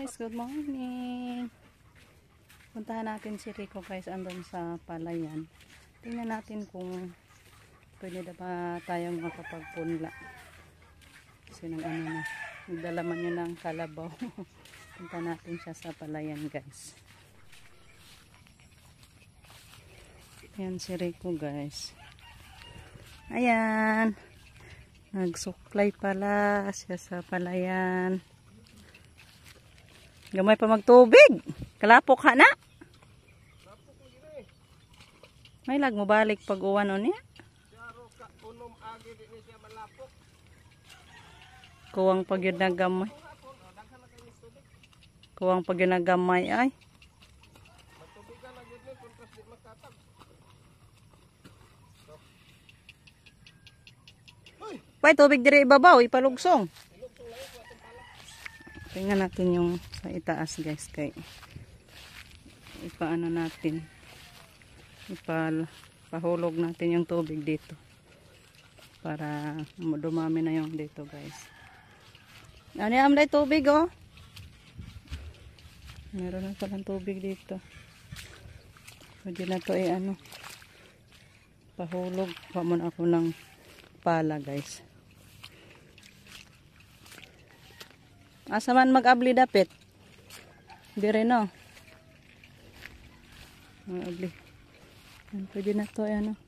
Guys, good morning. Puntahan natin si Rico guys, andun sa palayan. Tingnan natin kung pwede na ba tayong makapagpunla. Kasi nagdala man yun ng kalabaw. Punta natin siya sa palayan guys. Ayan si Rico guys. Ayan. Nagsuklay pala siya sa palayan. Gamay pa magtubig. Kalapok ka na. May lag mo balik pag uwan o niya. Kuwang pag yun nagamay. Kuwang pag yun nagamay ay. Pay tubig dire ibabaw, ipalugsong. Tingnan natin yung sa itaas guys kay ipaano natin. Ipahulog natin yung tubig dito. Para dumami na yung dito guys. Ano yung amlay tubig oh? Meron na palang tubig dito. Pwede na to ay ano. Pahulog. Pamon ako ng pala guys. Asa man mag-abli dapit? Di rin no? Mag-abli. Pwede na to ano.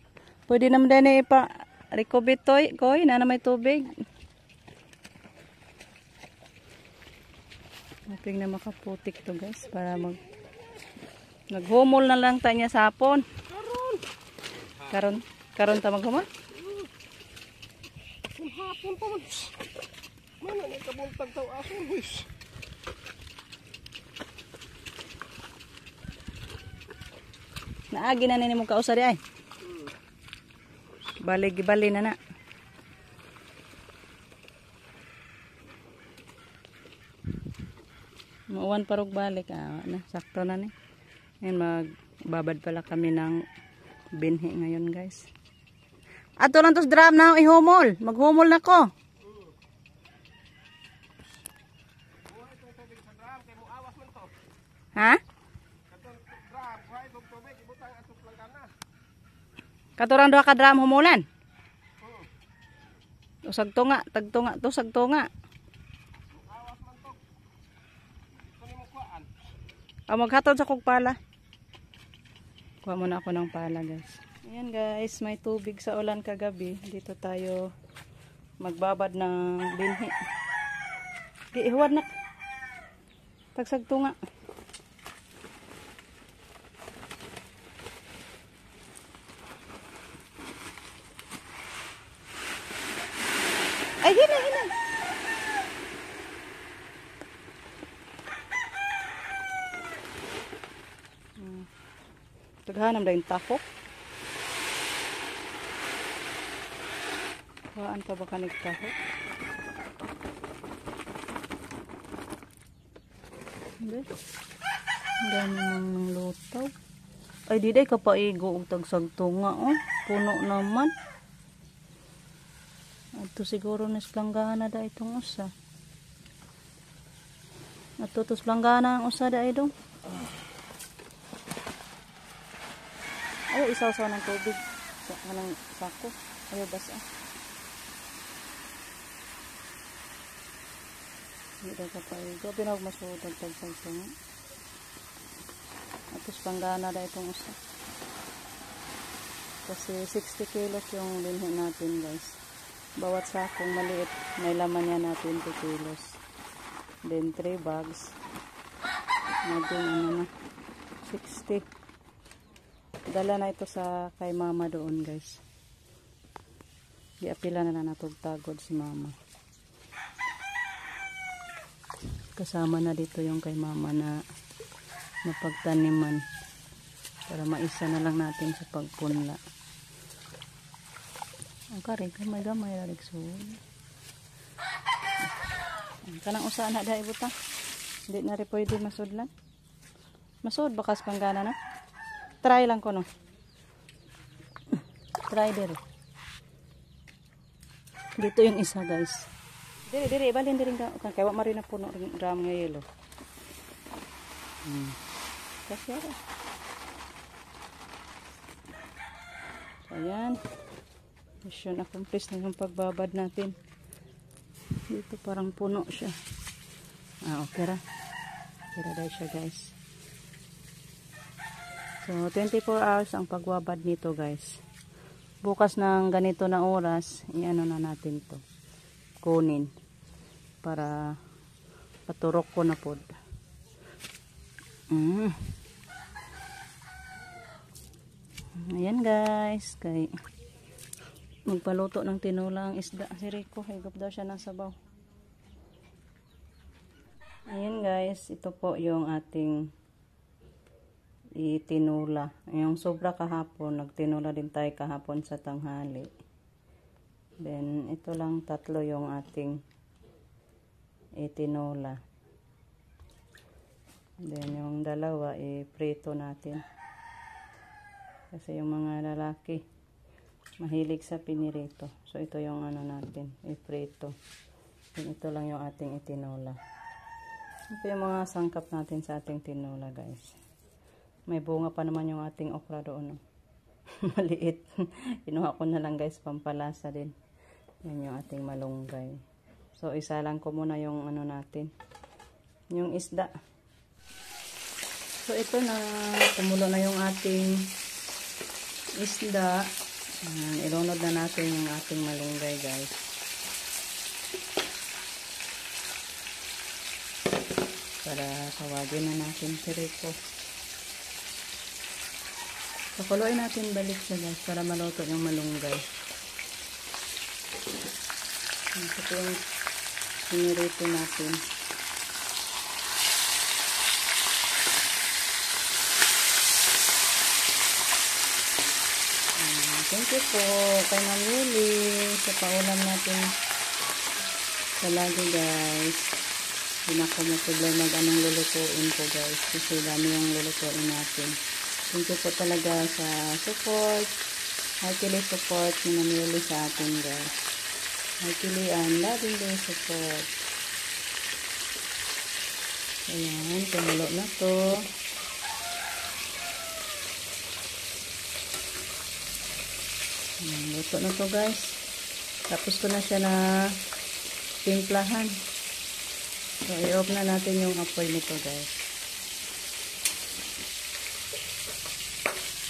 Pwede naman din ipa-recobit to. Koy, na may tubig. Nating na makaputik to guys. Para naghumol na lang tayo niya sa hapon. Karon ta maghumol? Hapon pa man. Mana ni kabuntag taw ason wis. Naagi na nini mo kausari ay. Bali na na. Mauwan parog balik na sakto na ni. Ngayon magbabad pala kami ng binhi ngayon guys. Ato lang tos drum na ihumol. Maghumol na ko. Ha? Katurang doha ka drum humulan. Usag tunga, tagtunga to sag tunga. Maghatod sa kog pala. Kuha muna ako ng pala guys. Ayan guys, may tubig sa ulan kagabi. Dito tayo magbabad ng binhi. Di ihuwad na. Tagsagtunga. Ay, hina. Taghanam dahil takok. Waan pa ba ka nagtahok? Hindi. Ang dami ng lutaw. Ay, di day ka pa igo og tagsagtunga oh. Puno naman. Ato siguro nislanggana da itong usa. Ato tos planggana ang usa da idong. Ay, isaw-saw ng tubig. Anong sako? Ayaw basa. Hindi daw ka pa igo. Pinawag masudag tagsagtunga. At tos planggana da itong usa. Kasi 60 kilos yung binhi natin guys. Bawat sakong maliit, may laman niya na 20 kilos. Then 3 bags. Naging 60. Dala na ito sa kay mama doon guys. Giapila na natugtagod si mama. Kasama na dito yung kay mama na napagtaniman. Para maisa na lang natin sa pagpunla. Ang kare, gamay rarig so. Kanang usa na dai buta. Hindi na rin pwede masudlan. Masud bakas panggana na. Try lang ko no. Try dire. Dito yung isa guys. Dire balin dire ka kay wa mari na puno ring drum nga yelo. Kasi so, ayan. Mission accomplished na yung pagbabad natin. Dito parang puno siya. Okay ra. Okay ra dahil siya, guys. So, 24 hours ang pagbabad nito, guys. Bukas ng ganito na oras, i-ano na natin to. Kunin. Para paturok ko na po. Ayan, guys. Kay magpaluto ng tinola ang isda si Rico. Higop daw siya ng sabaw. Ayan, guys. Ito po yung ating itinula. Yung sobra kahapon. Nagtinula din tayo kahapon sa tanghali. Then, ito lang tatlo yung ating itinula. Then, yung dalawa i-prito natin. Kasi yung mga lalaki mahilig sa pinirito. So, ito yung ano natin, iprito. And ito lang yung ating itinola. Ito yung mga sangkap natin sa ating tinola, guys. May bunga pa naman yung ating okra doon. No? Maliit. Kinuha ko na lang, guys, pampalasa din. Yan yung ating malunggay. So, isa lang ko muna yung ano natin. Yung isda. So, ito na. Tumulo na yung ating isda. Ilunod na natin yung ating malunggay, guys. Para tawagin na natin si Rico. Pakuluin natin balik siya, guys, para maluto yung malunggay. Ito yung sinirito natin. Thank you po kay Ma'am Yuli sa paulam natin sa lagi, guys. Hindi na ako matulay mag-anong lulutuin ko, guys. Kasi dami yung lulutuin natin. Thank you po talaga sa support. Heartily support ni Ma'am Yuli sa atin, guys. Heartily and lovingly support. Ayan, tumulo na to. Luto na to, guys. Tapos ko na siya na timplahan. So, i-off na natin yung apoy nito, guys.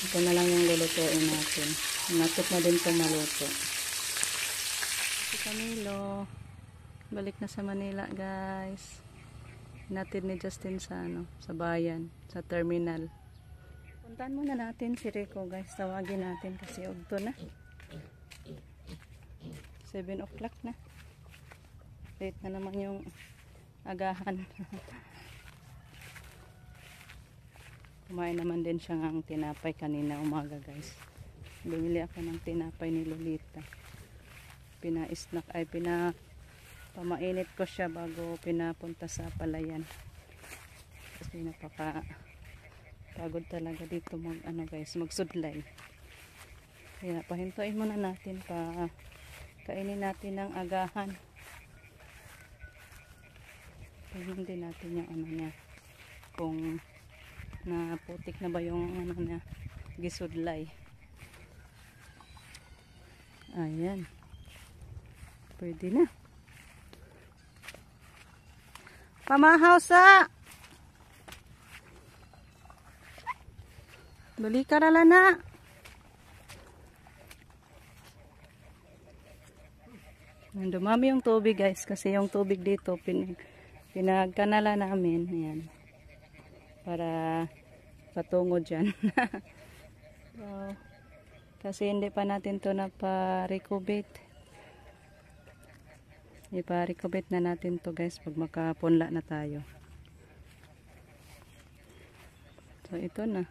Ito na lang yung lulutuin natin. Natip na din ito maluto. Si Camilo. Balik na sa Manila, guys. Natid ni Justin sa, sa bayan, sa terminal. Puntahan muna natin si Rico, guys. Tawagin natin kasi ugto na. 7 o'clock na. Late na naman yung agahan. Kumain naman din siya ng tinapay kanina umaga, guys. Bumili ako ng tinapay ni Lolita. Pamainit ko siya bago pinapunta sa palayan. Kasi pagod talaga dito magsudlay. Kaya pahintuin muna natin kainin natin ng agahan. Tingnan din natin yung niya. Kung naputik na ba yung niya, gisudlay. Ayan. Pwede na. Pamahaw sa! Bali ka rala na. Dumami yung tubig, guys, kasi yung tubig dito pinagkanala namin, ayan, para patungo dyan. So, kasi hindi pa natin to napa-recubate. Ipa-recubate na natin to, guys, pag makapunla na tayo. So, ito na.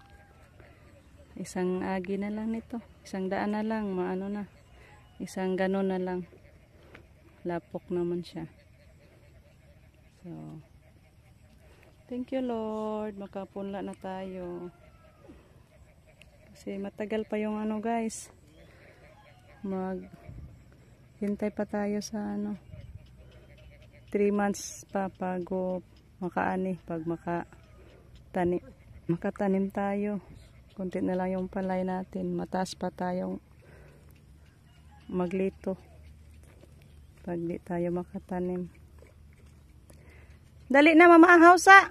Isang agi na lang nito. Isang daan na lang, isang ganon na lang. Lapok naman siya. So, thank you, Lord. Makapunla na tayo. Kasi matagal pa yung guys. Hintay pa tayo sa 3 months pa bago makaani. Pag makatanim tayo. Kunti na lang yung palay natin. Mataas pa tayong maglito. Pag di tayo makatanim. Dali na mamaahaw sa.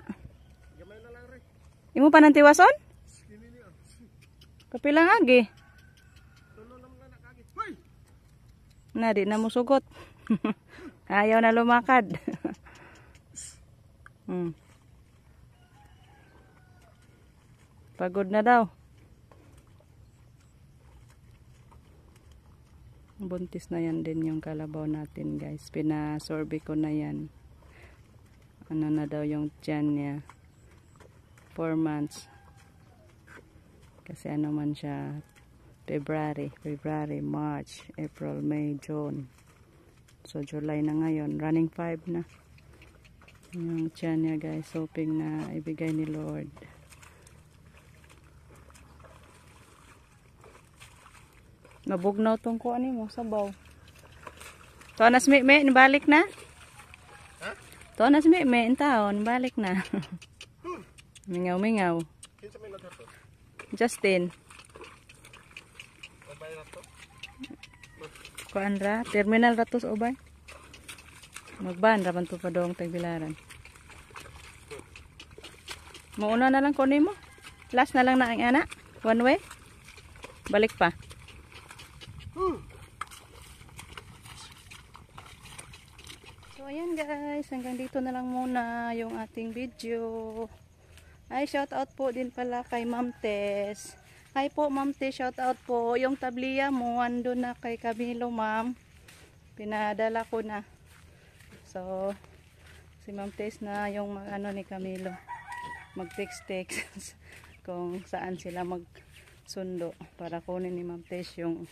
Gamay na lang rin. Imo pa ng tiwason? Skinny niya. Kapilang agi. Tulo naman na kagi. Hoy! Na, di na mo sugot. Ayaw na lumakad. Pagod na daw. Buntis na yan din yung kalabaw natin, guys. Pinasorbe ko na yan. Ano na daw yung tiyan niya. 4 months. Kasi ano man siya. February, March, April, May, June. So, July na ngayon. Running 5 na. Yung tiyan niya, guys. Hoping na ibigay ni Lord. Nabugnaw tong kuan mo, sabaw. To nas mi, balik na? Ha? To nas mi, taon, balik na. Mingaw. Kinsa may naghato? Justin. Babay na to. Kuan ra, terminal ratos ubay. Magban ra man to pa dong tagbilaran. Mauna na lang kunin mo. Last na lang na ang ana. One way. Balik pa. So ayan guys, hanggang dito na lang muna yung ating video. Ay, shout out po din pala kay Ma'am Tess. Hi po Ma'am Tess, shout out po. Yung tabliya mo andun na kay Camilo, ma'am. Pinadala ko na. So si Ma'am Tess na yung ano ni Camilo. Mag-text kung saan sila magsundo para kunin ni Ma'am Tess yung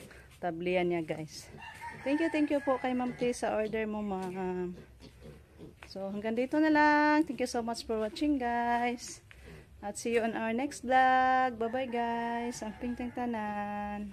tablian niya, guys. Thank you po kay Ma'am Tess sa order mo, ma'am. So hanggang dito na lang. Thank you so much for watching, guys. At see you on our next vlog. Bye bye, guys. Ang pingtang tanan.